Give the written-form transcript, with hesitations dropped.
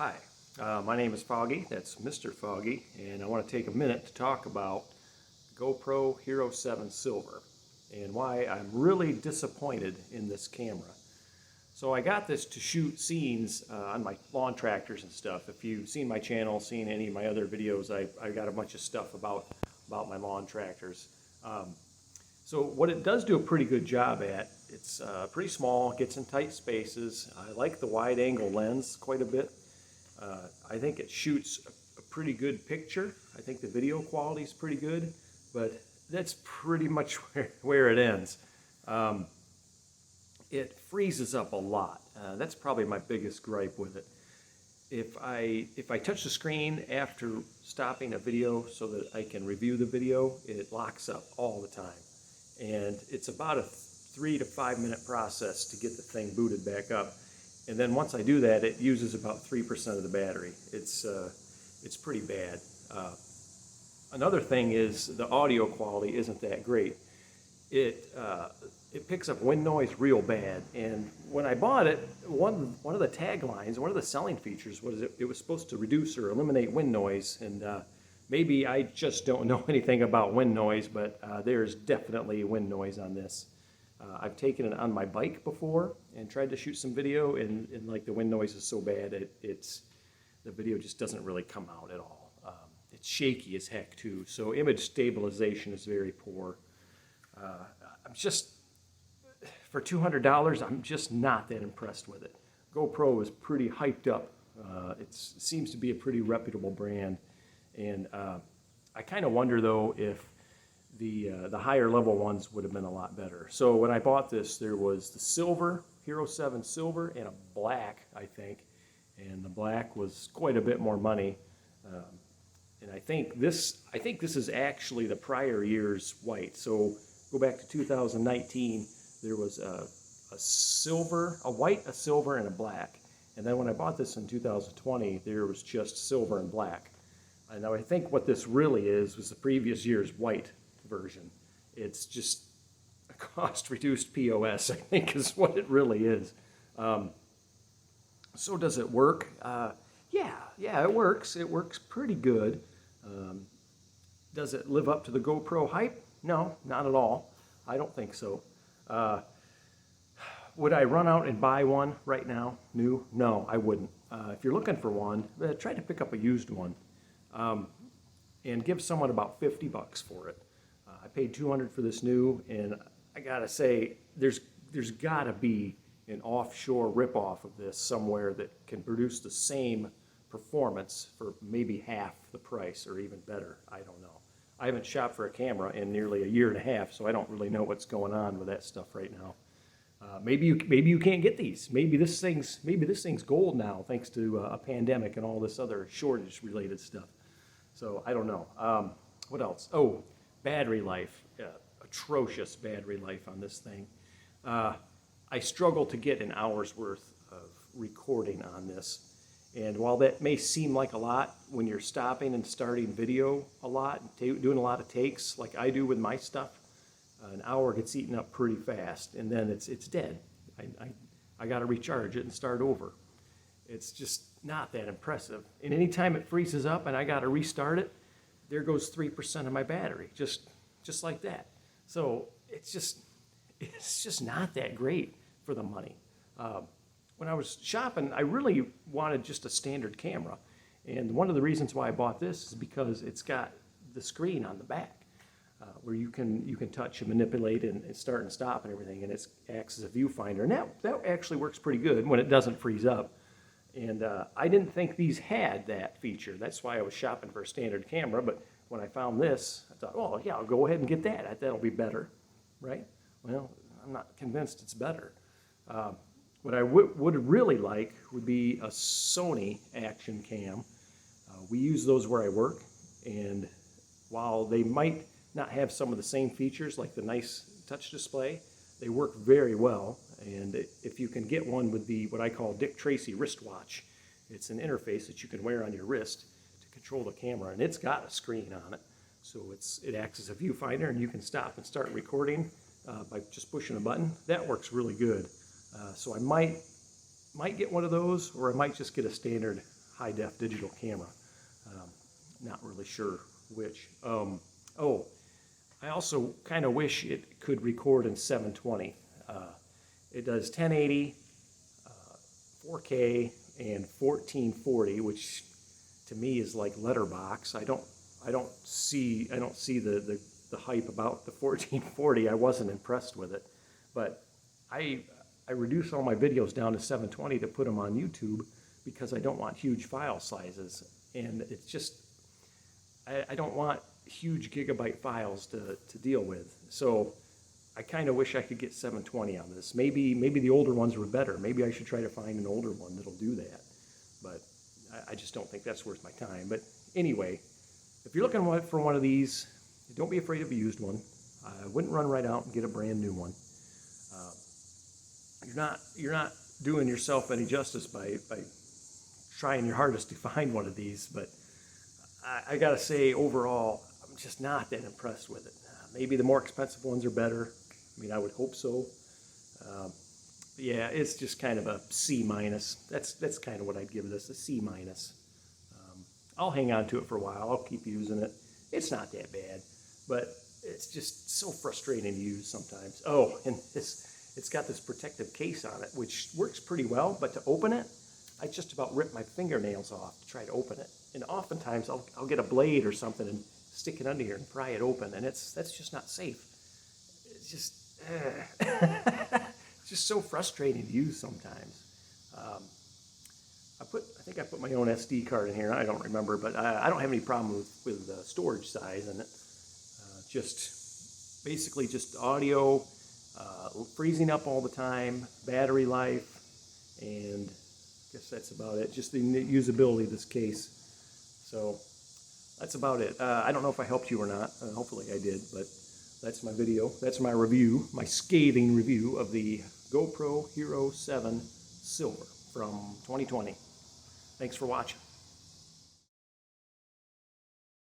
Hi, my name is Foggy, that's Mr. Foggy, and I want to take a minute to talk about GoPro Hero7 Silver and why I'm really disappointed in this camera. So I got this to shoot scenes on my lawn tractors and stuff. If you've seen my channel, seen any of my other videos, I got a bunch of stuff about my lawn tractors. So what it does do a pretty good job at, it's pretty small, gets in tight spaces. I like the wide angle lens quite a bit. I think it shoots a pretty good picture. I think the video quality is pretty good, but that's pretty much where it ends. It freezes up a lot. That's probably my biggest gripe with it. If I touch the screen after stopping a video so that I can review the video, it locks up all the time. And it's about a 3 to 5 minute process to get the thing booted back up. And then once I do that, it uses about 3% of the battery. It's pretty bad. Another thing is the audio quality isn't that great. It picks up wind noise real bad. And when I bought it, one of the taglines, one of the selling features was it was supposed to reduce or eliminate wind noise. And maybe I just don't know anything about wind noise, but there's definitely wind noise on this. I've taken it on my bike before and tried to shoot some video, and like the wind noise is so bad, the video just doesn't really come out at all. It's shaky as heck too, so image stabilization is very poor. I'm just, for $200, I'm just not that impressed with it. GoPro is pretty hyped up. It seems to be a pretty reputable brand, and I kind of wonder though if the higher level ones would have been a lot better. So when I bought this, there was the silver, Hero7 Silver, and a black, I think. And the black was quite a bit more money. And I think this is actually the prior year's white. So go back to 2019, there was a silver, a white, a silver, and a black. And then when I bought this in 2020, there was just silver and black. And now I think what this really is was the previous year's white version. It's just a cost-reduced POS, I think, is what it really is. So does it work? Yeah, it works. It works pretty good. Does it live up to the GoPro hype? No, not at all. I don't think so. Would I run out and buy one right now, new? No, I wouldn't. If you're looking for one, try to pick up a used one and give someone about 50 bucks for it. I paid $200 for this new, and I gotta say, there's gotta be an offshore ripoff of this somewhere that can produce the same performance for maybe half the price or even better. I don't know. I haven't shopped for a camera in nearly a year and a half, so I don't really know what's going on with that stuff right now. Maybe you can't get these. Maybe this thing's gold now, thanks to a pandemic and all this other shortage-related stuff. So I don't know. What else? Oh, battery life. Atrocious battery life on this thing. I struggle to get an hour's worth of recording on this. And while that may seem like a lot when you're stopping and starting video a lot, doing a lot of takes like I do with my stuff, an hour gets eaten up pretty fast, and then it's dead. I got to recharge it and start over. It's just not that impressive. And anytime it freezes up and I got to restart it, there goes 3% of my battery, just like that. So it's just not that great for the money. When I was shopping, I really wanted just a standard camera. And one of the reasons why I bought this is because it's got the screen on the back where you can touch and manipulate and start and stop and everything, and it acts as a viewfinder. And that actually works pretty good when it doesn't freeze up. And I didn't think these had that feature. That's why I was shopping for a standard camera. But when I found this, I thought, oh yeah, I'll go ahead and get that. That'll be better, right? Well, I'm not convinced it's better. What I would really like would be a Sony action cam. We use those where I work, and while they might not have some of the same features like the nice touch display, they work very well. And if you can get one with the what I call Dick Tracy wristwatch, it's an interface that you can wear on your wrist to control the camera, and it's got a screen on it, so it acts as a viewfinder, and you can stop and start recording by just pushing a button. That works really good. So I might get one of those, or I might just get a standard high-def digital camera. Not really sure which. Oh, I also kind of wish it could record in 720. It does 1080, 4K, and 1440, which to me is like letterbox. I don't see the hype about the 1440. I wasn't impressed with it, but I reduce all my videos down to 720 to put them on YouTube because I don't want huge file sizes, and it's just I don't want huge gigabyte files to deal with. So I kind of wish I could get 720 on this. Maybe the older ones were better. Maybe I should try to find an older one that'll do that. But I just don't think that's worth my time. But anyway, if you're looking for one of these, don't be afraid of a used one. I wouldn't run right out and get a brand new one. You're not doing yourself any justice by trying your hardest to find one of these. But I gotta say, overall, I'm just not that impressed with it. Maybe the more expensive ones are better. I mean, I would hope so. Yeah, it's just kind of a C minus. That's kind of what I'd give this, a C minus. I'll hang on to it for a while. I'll keep using it. It's not that bad, but it's just so frustrating to use sometimes. Oh, and it's got this protective case on it, which works pretty well, but to open it, I just about rip my fingernails off to try to open it. And oftentimes I'll get a blade or something and stick it under here and pry it open, and that's just not safe. It's just it's just so frustrating to use sometimes. I think I put my own SD card in here. I don't remember, but I don't have any problem with storage size in it. Just basically just audio, freezing up all the time, battery life, and I guess that's about it. Just the usability of this case. So that's about it. I don't know if I helped you or not. Hopefully I did, but that's my video. That's my review, my scathing review of the GoPro Hero 7 Silver from 2020. Thanks for watching.